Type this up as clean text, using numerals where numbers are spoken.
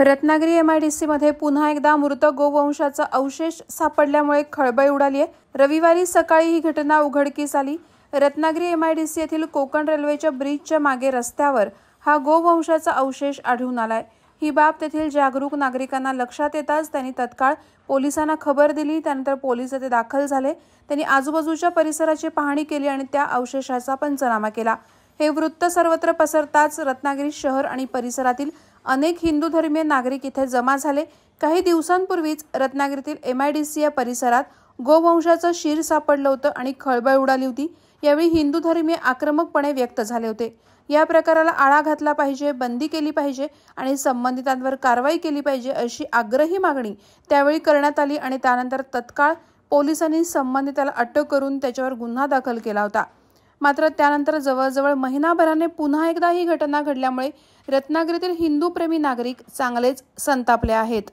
Ratnagiri MIDC मध्ये पुन्हा एकदा मृत गोवंशाचा अवशेष सापडल्यामुळे खळबळ उडाली आहे। रविवारी सकाळी ही घटना उघडकीस आली। रत्नागिरी एमआयडीसी येथील कोकण रेल्वेच्या ब्रिजच्या मागे रस्त्यावर हा गोवंशाचा अवशेष आढळून आलाय। ही बाब तेथील जागरूक नागरिकांना लक्षात येताच त्यांनी तत्काळ पोलिसांना खबर दिली। त्यानंतर पोलीस येथे दाखल झाले। त्यांनी आजूबाजूच्या परिसराची पाहणी केली आणि त्या अवशेषाचा पंचनामा केला। हे वृत्त सर्वत्र पसरताच रत्नागिरी शहर आणि परिसरातील अनेक हिंदू धर्मीय नागरिक इथे जमा झाले। काही दिवसांपूर्वीच रत्नागिरीतील एमआयडीसी या परिसरात गोवंशाचं शीर सापडलं होतं आणि खळबळ उडाली होती। यावेळी हिंदू धर्मीय आक्रमकपणे व्यक्त झाले होते। या प्रकाराला आळा घातला पाहिजे, बंदी केली पाहिजे आणि संबंधितांवर कारवाई केली पाहिजे अशी आग्रही मागणी त्यावेळी करण्यात आली आणि त्यानंतर तत्काळ पोलिसांनी संबंधिताला अटक करून त्याच्यावर गुन्हा दाखल केला होता। मात्र त्यानंतर जवळजवळ महिनाभराने पुन्हा एकदा ही घटना घडल्यामुळे रत्नागिरीतील हिंदू प्रेमी नागरिक चांगलेच संतापले आहेत।